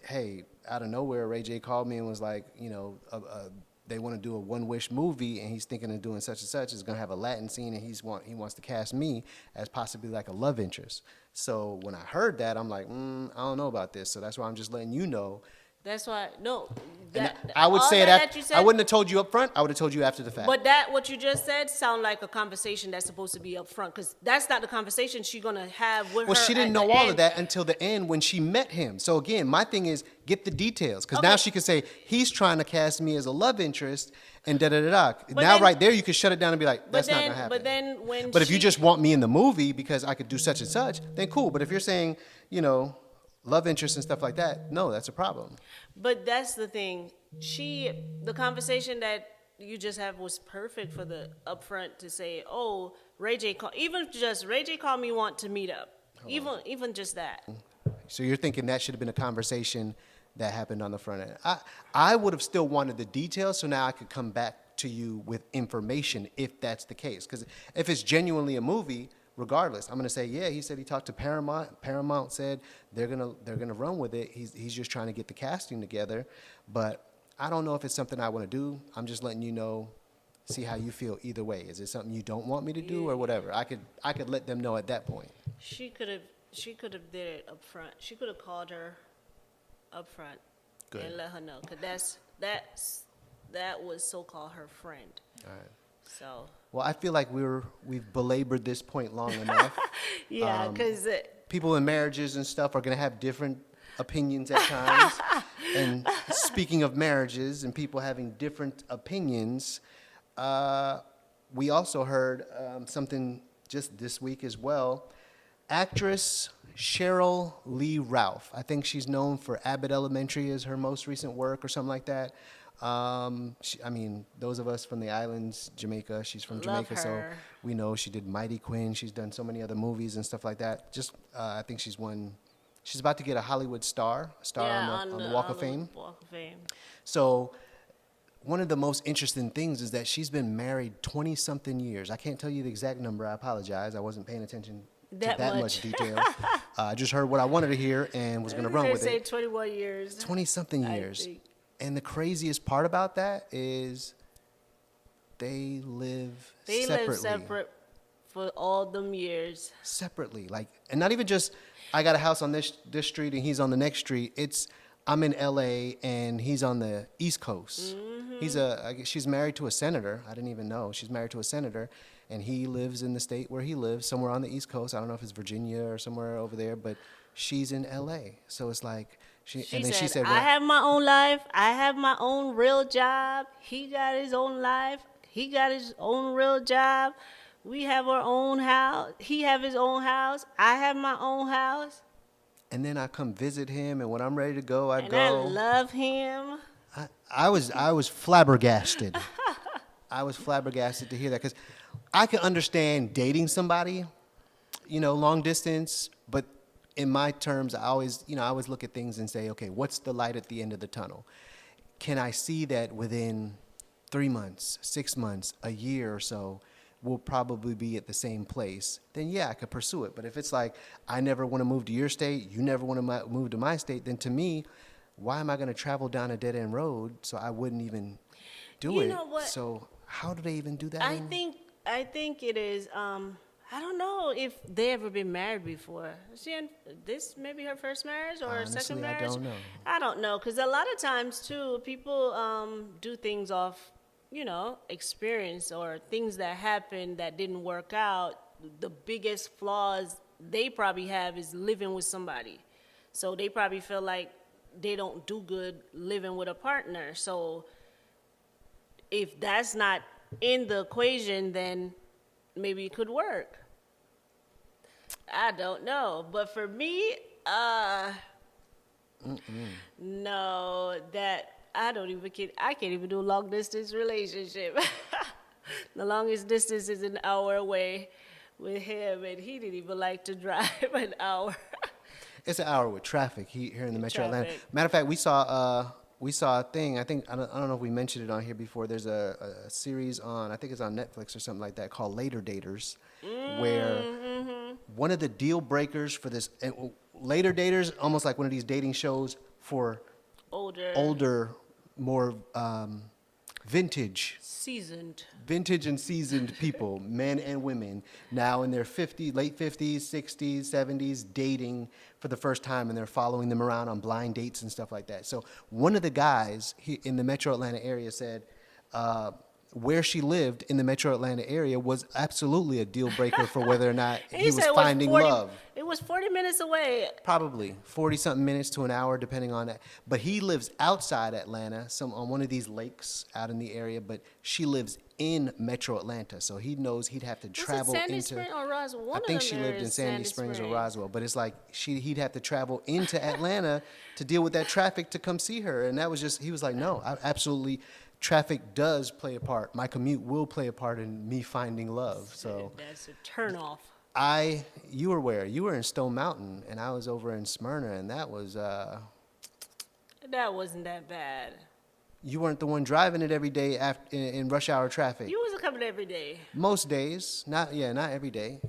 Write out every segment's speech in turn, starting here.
hey, out of nowhere, RayJ called me and was like, they want to do a One Wish movie, and he's thinking of doing such and such. It's gonna have a Latin scene, and he wants to cast me as possibly like a love interest. So when I heard that, I'm like, I don't know about this. So that's why I'm just letting you know. That's why no. And That I would all say it that, after, that you I said. wouldn't have told you up front. I would have told you after the fact. But that what you just said sound like a conversation that's supposed to be up front, because that's not the conversation she's gonna have with her. Well, she didn't at know the all end. of that until the end when she met him. So again, my thing is get the details, because now Okay. she can say he's trying to cast me as a love interest and da da da da. But Now then- right there, you can shut it down and be like, But that's not then, gonna happen. but then when But if you she- just want me in the movie because I could do such and such, then cool. But if you're saying, love interest and stuff like that, no, that's a problem. But that's the thing. The conversation that you just have was perfect for the upfront to say, oh, RayJ call, even just RayJ called me, want to meet up. Even just that. So you're thinking that should have been a conversation that happened on the front end. I would have still wanted the details, so now I could come back to you with information if that's the case. Because if it's genuinely a movie, regardless, I'm gonna say, yeah, he said he talked to Paramount. Paramount said they're gonna run with it. He's just trying to get the casting together. But I don't know if it's something I want to do. I'm just letting you know, see how you feel either way. Is it something you don't want me to do or whatever? I could let them know at that point. She could have did it up front. She could have called her up front Good. and let her know, because that was so-called her friend. All right. So Well, I feel like we've belabored this point long enough. yeah, because People in marriages and stuff are going to have different opinions at times. And speaking of marriages and people having different opinions, we also heard something just this week as well. Actress Cheryl Lee Ralph. I think she's known for Abbott Elementary as her most recent work or something like that. Those of us from the islands, Jamaica, she's from Love Jamaica, so her. we know she did Mighty Quinn. She's done so many other movies and stuff like that. I think she's about to get a Hollywood star on the Walk of Fame. Walk of Fame. So one of the most interesting things is that she's been married 20-something years. I can't tell you the exact number. I apologize. I wasn't paying attention to That that much much. detail. I just heard what I wanted to hear and was going to run They with say it. 21 years. 20-something I years. think. And the craziest part about that is they live They separately. live separate for all them years. Separately. And not even just, I got a house on this street and he's on the next street. It's, I'm in LA and he's on the East Coast. Mm-hmm. She's married to a senator. I didn't even know. She's married to a senator and he lives in the state where he lives, somewhere on the East Coast. I don't know if it's Virginia or somewhere over there, but she's in LA. So it's like, She then said, I have my own life. I have my own real job. He got his own life. He got his own real job. We have our own house. He have his own house. I have my own house. and then I come visit him, and when I'm ready to go, I And go. I love him. I was flabbergasted. I was flabbergasted to hear that, because I can understand dating somebody, long distance, but in my terms, I always look at things and say, okay, what's the light at the end of the tunnel? Can I see that within 3 months, 6 months, a year or so, we'll probably be at the same place? Then yeah, I could pursue it. But if it's like, I never want to move to your state, you never want to move to my state, then to me, why am I going to travel down a dead-end road? So I wouldn't even do You it. know what? So how do they even do that? I think it is. I don't know if they ever been married before. This may be her first marriage or Honestly, second I marriage. don't know. I don't know, because a lot of times too, people do things off, experience or things that happened that didn't work out. The biggest flaws they probably have is living with somebody, so they probably feel like they don't do good living with a partner. So if that's not in the equation, then maybe it could work. I don't know. But for me, no, that I can't even do a long distance relationship. The longest distance is an hour away with him, and he didn't even like to drive an hour. It's an hour with traffic here in the Metro Atlanta. Traffic. Matter of fact, we saw a thing. I don't know if we mentioned it on here before. There's a series on, I think it's on Netflix or something like that, called Later Daters, where one of the deal breakers for this, and Later Daters, almost like one of these dating shows for Older, older, more vintage seasoned. vintage and seasoned people, men and women, now in their 50s, late 50s, 60s, 70s, dating for the first time, and they're following them around on blind dates and stuff like that. So one of the guys in the Metro Atlanta area said where she lived in the Metro Atlanta area was absolutely a deal breaker for whether or not And he was said finding love. It was 40 minutes away. Probably 40-something minutes to an hour, depending on that. But he lives outside Atlanta, on one of these lakes out in the area. But she lives in Metro Atlanta, so he knows he'd have to travel Was it Sandy into. Springs or Roswell? One I of think them she lived in areas, Sandy Springs or Roswell, but it's like he'd have to travel into Atlanta to deal with that traffic to come see her, and that was just he was like, no, absolutely. Traffic does play a part. My commute will play a part in me finding love. So That's a turnoff. you were where? You were in Stone Mountain, and I was over in Smyrna, and that was, That wasn't that bad. you weren't the one driving it every day in rush hour traffic. You wasn't coming every day. Most days, not every day,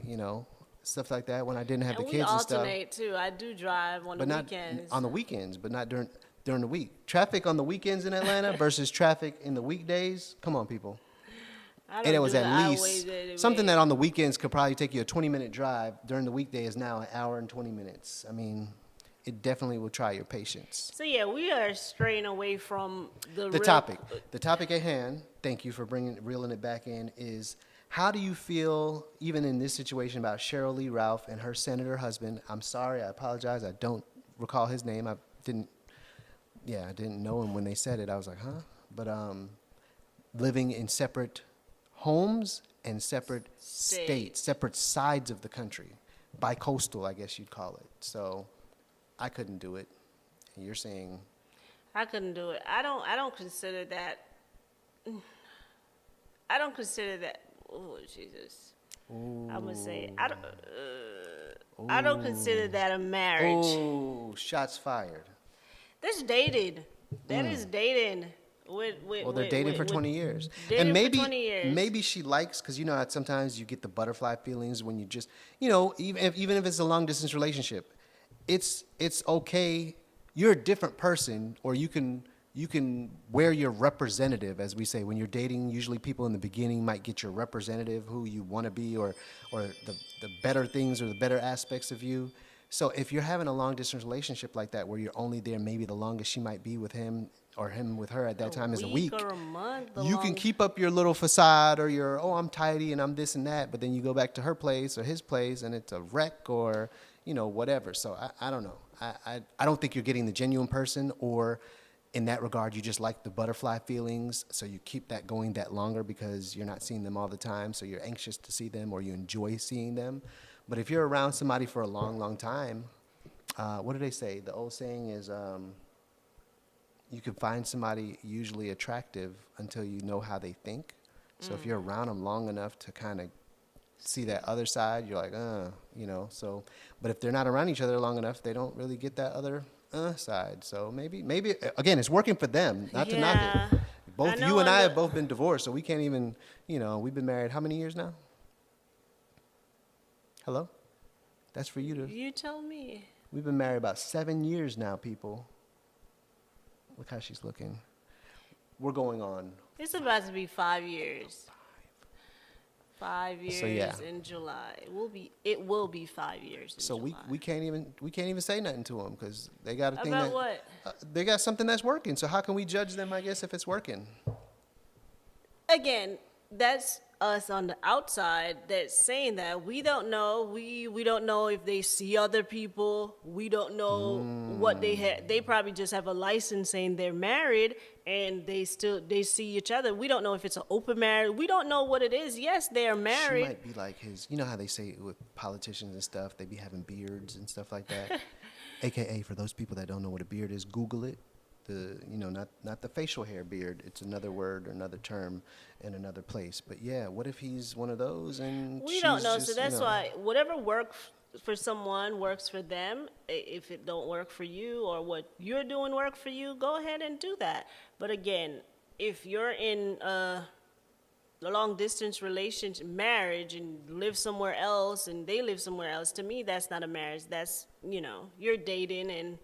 stuff like that when I didn't have And the we kids and stuff. alternate too. I do drive on the But not weekends. on the weekends, but not during the week. Traffic on the weekends in Atlanta versus traffic in the weekdays. Come on, people. I don't And it was do the at highways least anyway. something that on the weekends could probably take you a 20-minute drive. During the weekday is now an hour and 20 minutes. I mean, it definitely will try your patience. So yeah, we are straying away from the real topic. The topic at hand, thank you for reeling it back in, is how do you feel, even in this situation, about Cheryl Lee Ralph and her senator husband? I'm sorry, I apologize. I don't recall his name. I didn't know him when they said it. I was like, huh? But living in separate homes and separate states, separate sides of the country, bi-coastal, I guess you'd call it. So I couldn't do it. And you're saying I couldn't do it. I don't consider that. I don't consider that. Oh Jesus! I'm gonna say I don't consider that a marriage. oh, shots fired. That's dating. That is dating. Well, they're dating for 20 years. Dating And maybe, for 20 years. maybe she likes, because how sometimes you get the butterfly feelings when you just, even if it's a long distance relationship, it's okay. You're a different person, or you can wear your representative, as we say. When you're dating, usually people in the beginning might get your representative, who you want to be, or the better things or the better aspects of you. So if you're having a long distance relationship like that, where you're only there, maybe the longest she might be with him or him with her at that time is a week. or a month. You can keep up your little facade or your, I'm tidy and I'm this and that, but then you go back to her place or his place and it's a wreck or, whatever. So I don't know. I don't think you're getting the genuine person, or in that regard, you just like the butterfly feelings. So you keep that going that longer because you're not seeing them all the time. So you're anxious to see them, or you enjoy seeing them. But if you're around somebody for a long, long time, what do they say? The old saying is, you can find somebody usually attractive until you know how they think. So if you're around them long enough to kind of see that other side, you're like, So, but if they're not around each other long enough, they don't really get that other side. So maybe again, it's working for them. Not to knock it. Both you and I have both been divorced, so we can't even. We've been married how many years now? Hello, that's for you to. You tell me. We've been married about 7 years now, people. Look how she's looking. We're going on. It's about to be 5 years. 5 years So, yeah. in July. It will be 5 years in So July. we can't even say nothing to them because they got a thing About that what? They got something that's working. So how can we judge them? I guess if it's working. Again, that's us on the outside that's saying that. We don't know. We don't know if they see other people. We don't know what they have. They probably just have a license saying they're married and they see each other. We don't know if it's an open marriage. We don't know what it is. Yes, they are married. She might be like his. You know how they say with politicians and stuff, they be having beards and stuff like that. AKA, for those people that don't know what a beard is, Google it. Not the facial hair beard. It's another word or another term in another place. But yeah, what if he's one of those and We don't know. Just, So that's why whatever works for someone works for them. If it don't work for you or what you're doing work for you, go ahead and do that. But again, if you're in a long distance relationship, marriage, and live somewhere else and they live somewhere else, to me that's not a marriage. That's you're dating and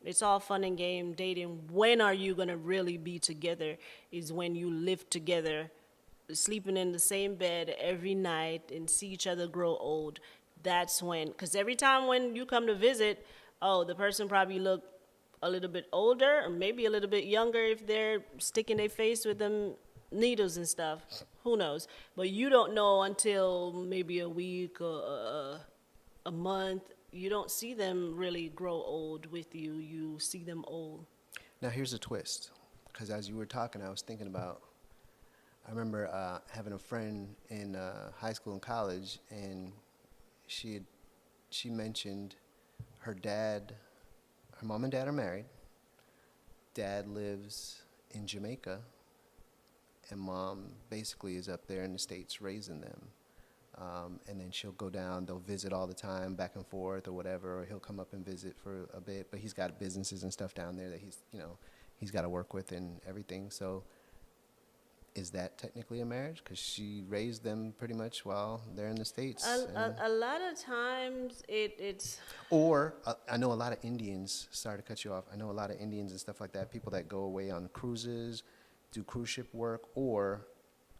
It's all fun and game dating. When are you gonna really be together? Is when you live together, sleeping in the same bed every night and see each other grow old. That's when, because every time when you come to visit, oh, the person probably look a little bit older or maybe a little bit younger if they're sticking their face with them needles and stuff. Who knows? But you don't know until maybe a week or a month. You don't see them really grow old with you. You see them old. Now here's a twist, because as you were talking, I was thinking about. I remember having a friend in high school and college, and she had, she mentioned her dad, her mom and dad are married. Dad lives in Jamaica, and mom basically is up there in the States raising them. And then she'll go down, they'll visit all the time, back and forth or whatever, or he'll come up and visit for a bit. But he's got businesses and stuff down there that he's got to work with and everything. So is that technically a marriage? Because she raised them pretty much while they're in the States. A lot of times it's Or I know a lot of Indians, sorry to cut you off, I know a lot of Indians and stuff like that, people that go away on cruises, do cruise ship work, or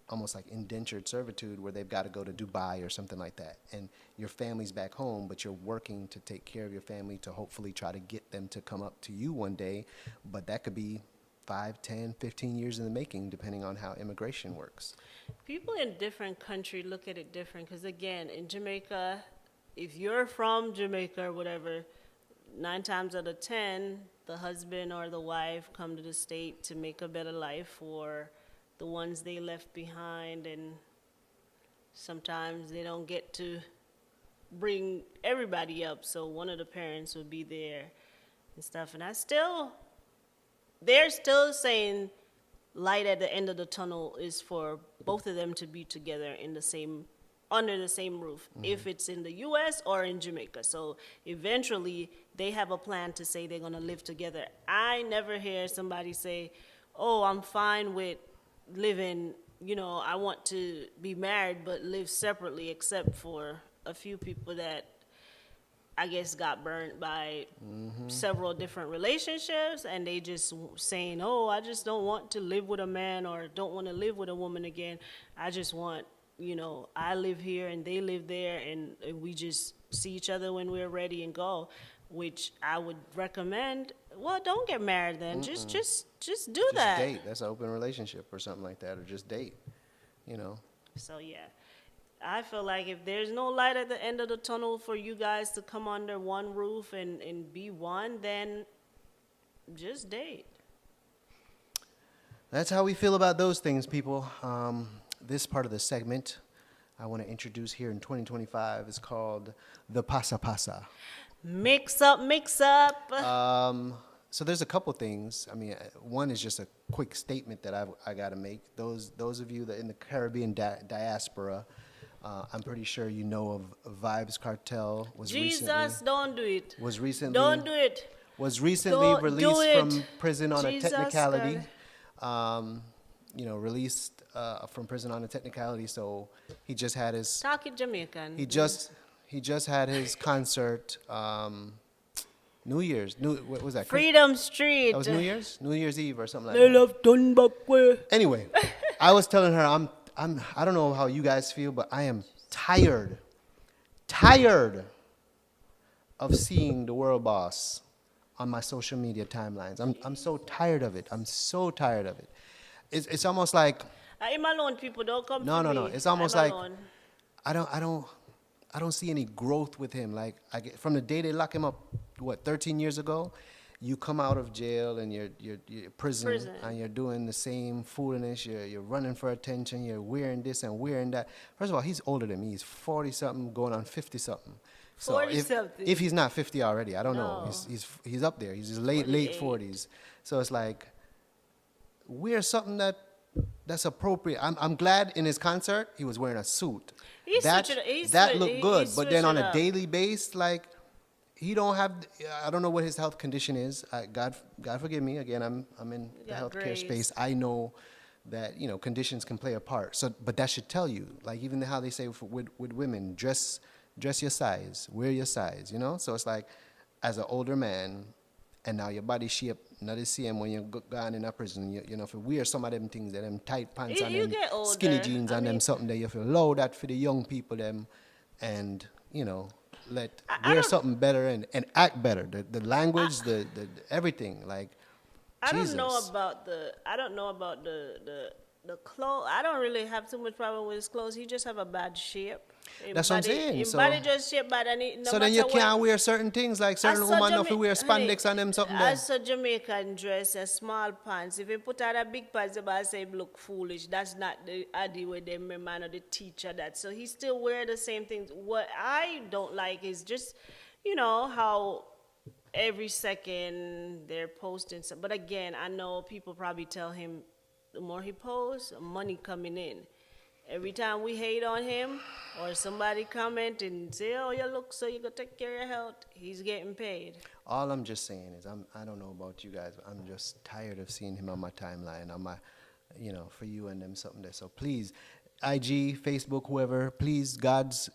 almost like indentured servitude where they've got to go to Dubai or something like that. And your family's back home, but you're working to take care of your family to hopefully try to get them to come up to you one day. But that could be 5, 10, 15 years in the making, depending on how immigration works. people in different countries look at it different. Because again, in Jamaica, if you're from Jamaica or whatever, 9 times out of 10, the husband or the wife come to the state to make a better life for the ones they left behind, and sometimes they don't get to bring everybody up, so one of the parents would be there and stuff. And they're still saying light at the end of the tunnel is for both of them to be together in the same, under the same roof, if it's in the U.S. or in Jamaica. So eventually they have a plan to say they're going to live together. I never hear somebody say, oh, I'm fine with living, I want to be married but live separately, except for a few people that I guess got burnt by several different relationships, and they just saying, oh, I just don't want to live with a man or don't want to live with a woman again. I just want, I live here and they live there, and we just see each other when we're ready and go, which I would recommend. Well, don't get married then. Just do Just that. date. That's an open relationship or something like that, or just date, So yeah, I feel like if there's no light at the end of the tunnel for you guys to come under one roof and be one, then just date. That's how we feel about those things, people. This part of the segment I want to introduce here in 2025 is called the Pasa Pasa. Mix up. So there's a couple things. I mean, one is just a quick statement that I got to make. Those of you that in the Caribbean diaspora, I'm pretty sure you know of Vibes Cartel. Don't do it. Was recently Don't do it. Was recently Don't do released it. from prison on Jesus, a technicality. God. Released from prison on a technicality. So he just had his. Talk it Jamaican. He just had his concert. What was that? Freedom Street. That was New Year's Eve or something like They that. love done back way. Anyway, I was telling her I don't know how you guys feel, but I am tired of seeing the world boss on my social media timelines. I'm so tired of it. I'm so tired of it. It's almost like I'm alone, people. Don't come no. for me. It's almost I'm like alone. I don't see any growth with him. Like from the day they lock him up, 13 years ago, you come out of jail and you're prison, and you're doing the same foolishness. You're running for attention. You're wearing this and wearing that. First of all, he's older than me. He's 40-something, going on 50-something. So 40-something. if he's not 50 already, I don't know. No. He's up there. He's his late 40s. So it's like wear something that's appropriate. I'm glad in his concert he was wearing a suit. That looked good. But then on a daily basis, like he don't have. I don't know what his health condition is. God forgive me. Again, I'm in the healthcare space. I know that conditions can play a part. So, but that should tell you, like even how they say with women, dress your size, wear your size. So it's like, as an older man, and now your body shape not the same when you're gone in a prison. You know, if you wear some of them things, them tight pants and You them get skinny older. jeans I and them mean, something that you feel low that for the young people them, and you know, I wear don't. something better and act better. The language, the everything, like I don't know Jesus. about the clothes. I don't really have too much problem with his clothes. He just have a bad shape. That's what I'm saying. Him So body just shape bad, and no so then you matter what. can't wear certain things like I certain saw woman have to wear honey, spandex and them something I there. saw Jamaican dress and small pants. If you put on a big pants, about say him look foolish. That's not the idea with them man or the teacher that. So he still wear the same things. What I don't like is just, how every second they're posting. But again, I know people probably tell him the more he posts, money coming in. Every time we hate on him or somebody comment and say, "Oh, you look so you gotta take care of your health," he's getting paid. All I'm just saying is I don't know about you guys, but I'm just tired of seeing him on my timeline, on my, for you and them something there. So please, IG, Facebook, whoever, please, God's,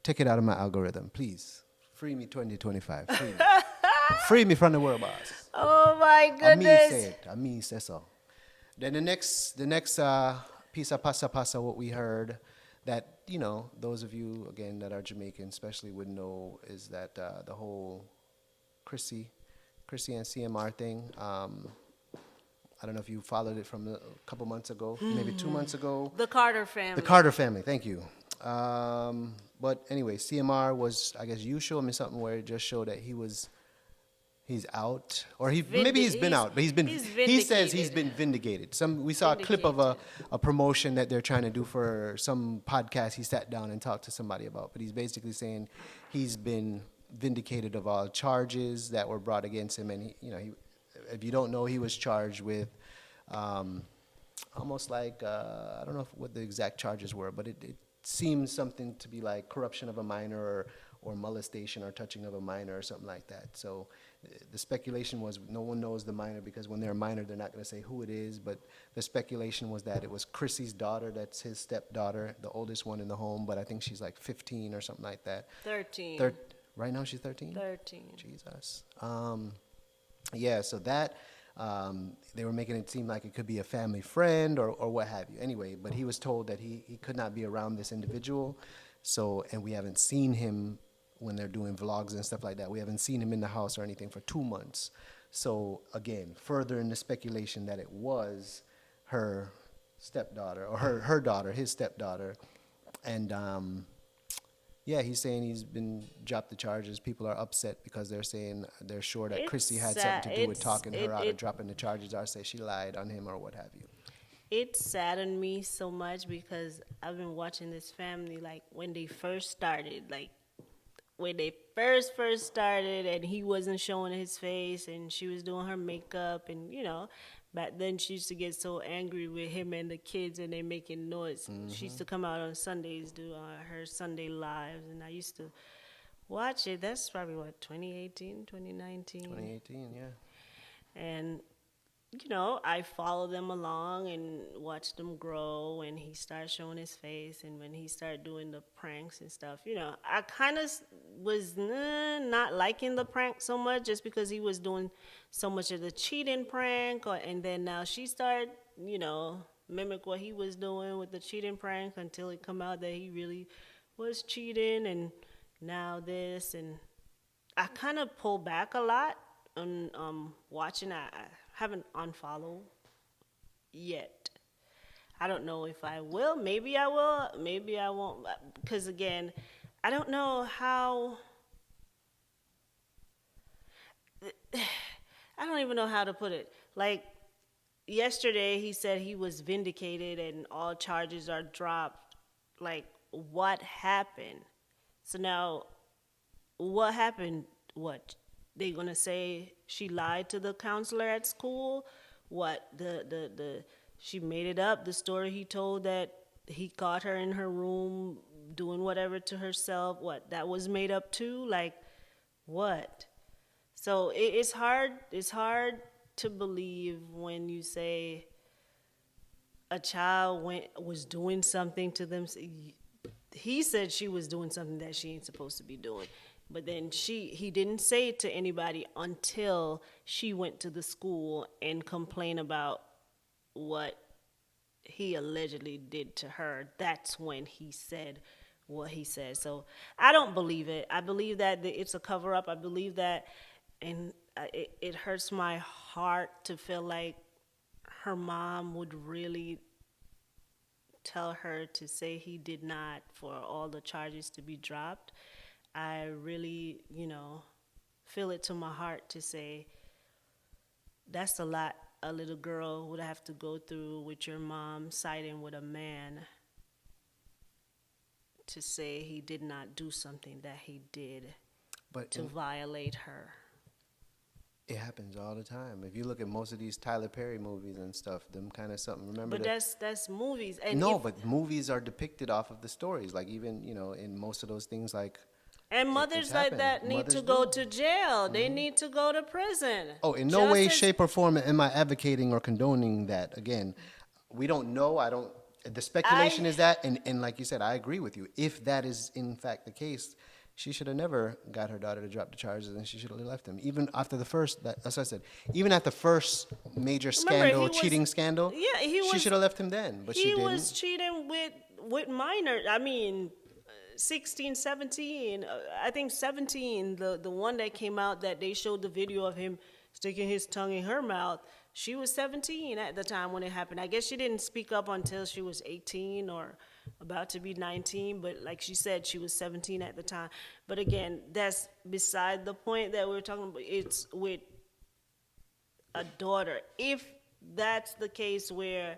take it out of my algorithm, please. Free me 2025. Free me. Free me from the world boss. Oh my I me say goodness. it. I me say so. Then the next piece of pasa what we heard that those of you again that are Jamaican especially would know is that the whole Chrissy and CMR thing. I don't know if you followed it from a couple months ago, maybe 2 months ago. The Carter family. The Carter family, thank you. But anyway, CMR was, I guess you showed me something where it just showed that he's out, or maybe he's been out, but he says he's been vindicated. We saw a clip of a promotion that they're trying to do for some podcast he sat down and talked to somebody about, but he's basically saying he's been vindicated of all charges that were brought against him, and if you don't know, he was charged with almost like I don't know what the exact charges were, but it seems something to be like corruption of a minor or molestation or touching of a minor or something like that. So the speculation was no one knows the minor because when they're a minor, they're not going to say who it is. But the speculation was that it was Chrissy's daughter, that's his stepdaughter, the oldest one in the home, but I think she's like 15 or something like that. 13. Right now she's 13? 13. Jesus. Yeah, so that, they were making it seem like it could be a family friend or what have you. Anyway, but he was told that he could not be around this individual. So, and we haven't seen him when they're doing vlogs and stuff like that. We haven't seen him in the house or anything for 2 months. So again, further in the speculation that it was her stepdaughter or her daughter, his stepdaughter. And yeah, he's saying he's been dropped the charges. People are upset because they're saying they're sure that Chrissy had something to do with talking her out or dropping the charges or say she lied on him or what have you. It saddened me so much because I've been watching this family like when they first started, like when they first started and he wasn't showing his face and she was doing her makeup and back then she used to get so angry with him and the kids and they making noise. She used to come out on Sundays, do her Sunday lives, and I used to watch it. That's probably what, 2018, 2019? 2018, yeah. And I follow them along and watch them grow. And he started showing his face, and when he started doing the pranks and stuff, I kind of was not liking the prank so much, just because he was doing so much of the cheating prank, and then now she started, mimic what he was doing with the cheating prank until it come out that he really was cheating, and now this, and I kind of pull back a lot on watching. I haven't unfollowed yet. I don't know if I will. Maybe I will. Maybe I won't. Because again, I don't know how. I don't even know how to put it. Like yesterday, he said he was vindicated and all charges are dropped. Like, what happened? So now, what happened? What? They gonna say she lied to the counselor at school? What she made it up? The story he told that he caught her in her room doing whatever to herself. What, that was made up too? Like, what? So it's hard. It's hard to believe when you say a child was doing something to them. He said she was doing something that she ain't supposed to be doing. But then he didn't say it to anybody until she went to the school and complained about what he allegedly did to her. That's when he said what he said. So I don't believe it. I believe that it's a cover up. I believe that, and it hurts my heart to feel like her mom would really tell her to say he did not, for all the charges to be dropped. I really, feel it to my heart to say that's a lot a little girl would have to go through with your mom siding with a man to say he did not do something that he did But to violate her. it happens all the time. If you look at most of these Tyler Perry movies and stuff, them kind of something. Remember But that? that's movies. And No, but movies are depicted off of the stories. Like even in most of those things, like and it's mothers like happened. that need Mothers to go do. to jail. They need to go to prison. Oh, in no way, Just as- shape, or form am I advocating or condoning that. Again, we don't know. I don't. The speculation is that, and like you said, I agree with you. If that is in fact the case, she should have never got her daughter to drop the charges, and she should have left him. Even after the first, that's what I said. Even at the first major Remember, scandal, he was- cheating scandal, yeah, he she was- should have left him then, but she he didn't. was cheating with minors. I mean, 16, 17. I think 17. The one that came out that they showed the video of him sticking his tongue in her mouth. She was 17 at the time when it happened. I guess she didn't speak up until she was 18 or about to be 19. But like she said, she was 17 at the time. But again, that's beside the point that we're talking about. It's with a daughter. If that's the case where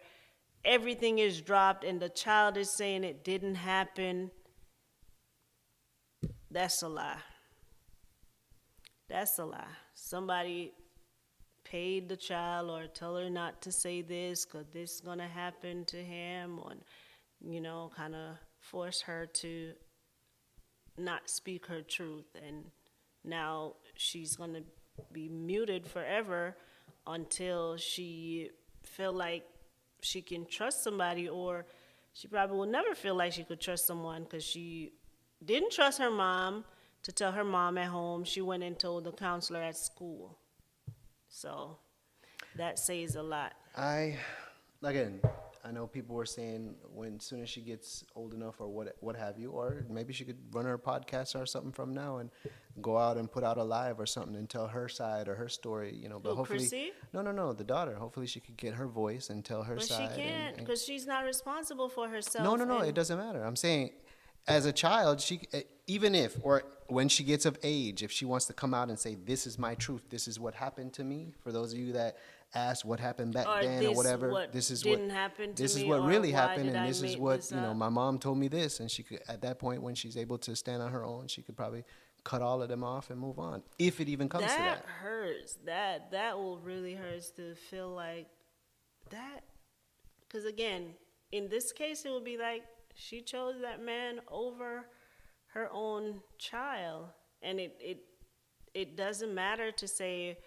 everything is dropped and the child is saying it didn't happen, that's a lie. That's a lie. Somebody paid the child or tell her not to say this because this is going to happen to him, or, kind of force her to not speak her truth. And now she's going to be muted forever until she feel like she can trust somebody, or she probably will never feel like she could trust someone because she didn't trust her mom to tell her mom at home. She went and told the counselor at school. So that says a lot. Again, I know people were saying when soon as she gets old enough or what have you, or maybe she could run her podcast or something from now and go out and put out a live or something and tell her side or her story, But Who, hopefully, Chrissy? no, the daughter. Hopefully, she could get her voice and tell her But she side. can't because she's not responsible for herself. No, and- it doesn't matter. I'm saying, as a child, even if or when she gets of age, if she wants to come out and say, "This is my truth. This is what happened to me." For those of you that asked what happened back Or then or this whatever, what this is didn't happen to this is me, what or really why happened, did and I this is make what this up? my mom told me this, and she could at that point when she's able to stand on her own, she could probably cut all of them off and move on, if it even comes to that that. hurts. That will really hurts to feel like that. Because again, in this case, it would be like she chose that man over her own child, and it doesn't matter to say,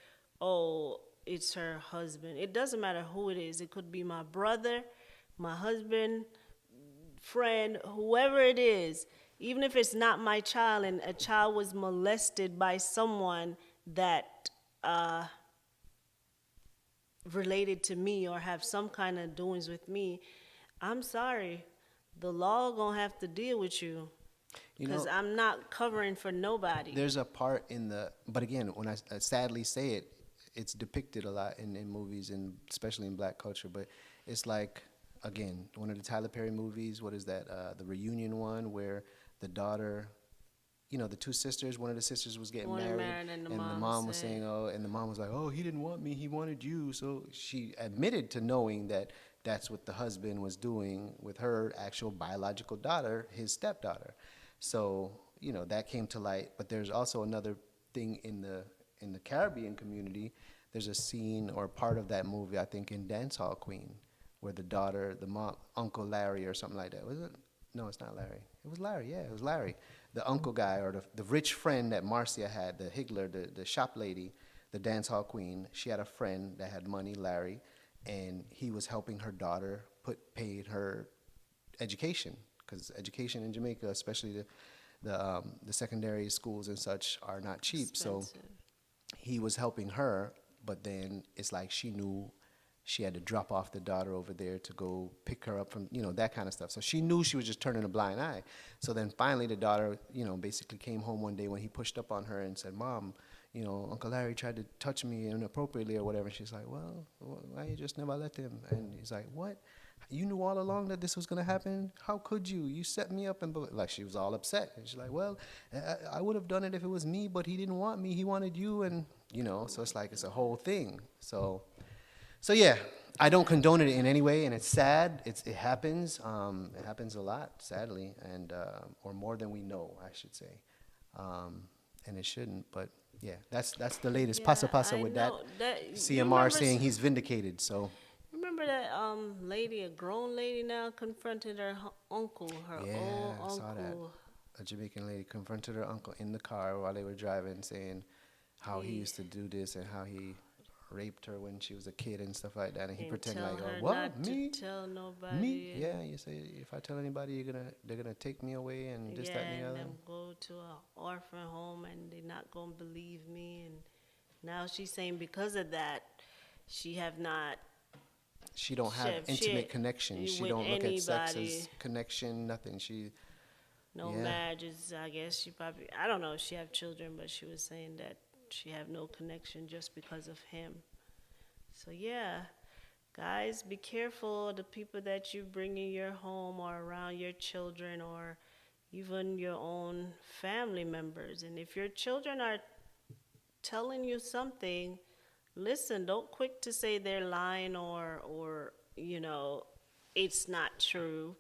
oh, it's her husband. It doesn't matter who it is. It could be my brother, my husband, friend, whoever it is. Even if it's not my child and a child was molested by someone that related to me or have some kind of doings with me, I'm sorry. The law gonna have to deal with you because I'm not covering for nobody. There's a part but again, when I sadly say it, it's depicted a lot in movies and especially in black culture. But it's like, again, one of the Tyler Perry movies. What is that? The reunion one where the daughter, the two sisters. One of the sisters was getting married, and the the mom mom was said- saying, "Oh," and the mom was like, "Oh, he didn't want me. He wanted you." So she admitted to knowing that that's what the husband was doing with her actual biological daughter, his stepdaughter. So that came to light. But there's also another thing in the Caribbean community. There's a scene or part of that movie, I think, in Dance Hall Queen, where the daughter, the mom, Uncle Larry or something like that. Was it? No, it's not Larry. It was Larry. Yeah, it was Larry. The uncle guy or the rich friend that Marcia had, the higgler, the shop lady, the dance hall queen. She had a friend that had money, Larry, and he was helping her daughter paid her education, because education in Jamaica, especially the secondary schools and such are not cheap. So Expensive. he was helping her, but then it's like she knew she had to drop off the daughter over there to go pick her up from, that kind of stuff. So she knew she was just turning a blind eye. So then finally the daughter, basically came home one day when he pushed up on her and said, Mom, Uncle Larry tried to touch me inappropriately or whatever. And she's like, well, why you just never let him? And he's like, what? You knew all along that this was going to happen? How could you? You set me up. And like, she was all upset. And she's like, well, I would have done it if it was me, but he didn't want me. He wanted you. And, so it's like, it's a whole thing. So yeah, I don't condone it in any way, and it's sad. It happens. It happens a lot, sadly, and or more than we know, I should say. And it shouldn't. But yeah, that's the latest pasa I with know that. you CMR remember saying he's vindicated. So remember that lady, a grown lady now, confronted her uncle, her yeah, old I saw that. uncle. A Jamaican lady confronted her uncle in the car while they were driving, saying how he used to do this and how he raped her when she was a kid and stuff like that, and he And pretended tell like, her oh, what, not me? to tell nobody. Me? and- Yeah, you say if I tell anybody, they're gonna take me away and this, that, and the and other. then go to an orphan home and they're not gonna believe me. And now she's saying because of that, she have not She don't have Chef, intimate she- connection. She with don't look at sex anybody. as connection, nothing. no Yeah. marriages. I guess she probably, I don't know if she have children, but she was saying that she have no connection just because of him. So yeah, guys, be careful of the people that you bring in your home or around your children or even your own family members. And if your children are telling you something, listen, don't quick to say they're lying or it's not true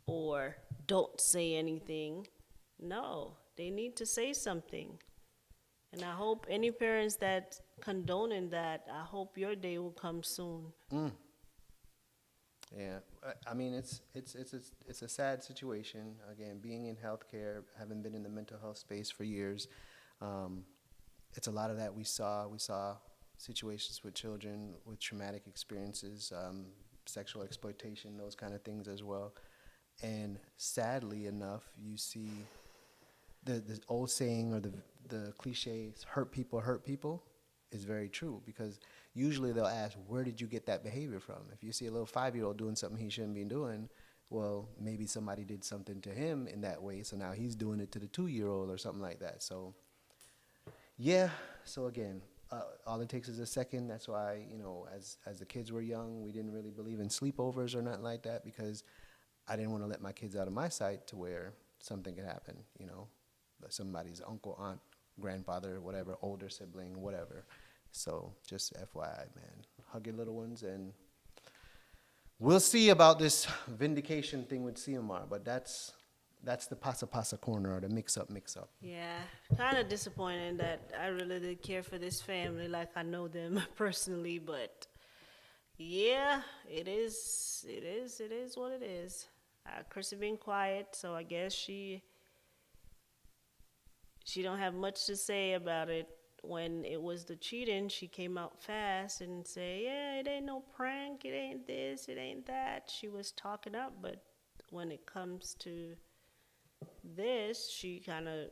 or don't say anything. No, they need to say something. And I hope any parents that condoning that, I hope your day will come soon. Yeah, I mean it's a sad situation. Again, being in healthcare, having been in the mental health space for years, it's a lot of that we saw. We saw situations with children with traumatic experiences, sexual exploitation, those kind of things as well. And sadly enough, you see the old saying or the cliches, hurt people, is very true, because usually they'll ask, where did you get that behavior from? If you see a little 5-year-old doing something he shouldn't be doing, well, maybe somebody did something to him in that way, so now he's doing it to the 2-year-old or something like that. So yeah, so again, all it takes is a second. That's why, as the kids were young, we didn't really believe in sleepovers or nothing like that, because I didn't want to let my kids out of my sight to where something could happen, somebody's uncle, aunt, grandfather, whatever, older sibling, whatever. So just FYI, man, hug your little ones, and we'll see about this vindication thing with CMR, but that's the pasa corner, or the mix up. Yeah, kind of disappointing that I really did care for this family like I know them personally, but yeah, it is what it is. Chris has been quiet, so I guess she don't have much to say about it. When it was the cheating, she came out fast and say, yeah, it ain't no prank, it ain't this, it ain't that. She was talking up, but when it comes to this, she kind of,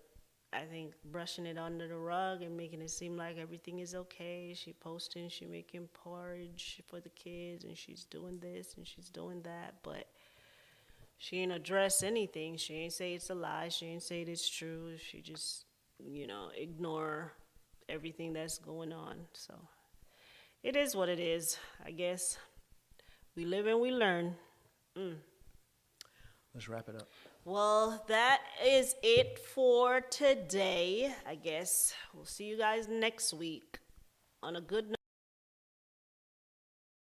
I think, brushing it under the rug and making it seem like everything is okay. She posting, she making porridge for the kids, and she's doing this and she's doing that, but she ain't address anything. She ain't say it's a lie. She ain't say it's true. She just, ignore everything that's going on. So it is what it is, I guess. We live and we learn. Let's wrap it up. Well, that is it for today, I guess. We'll see you guys next week on a good note.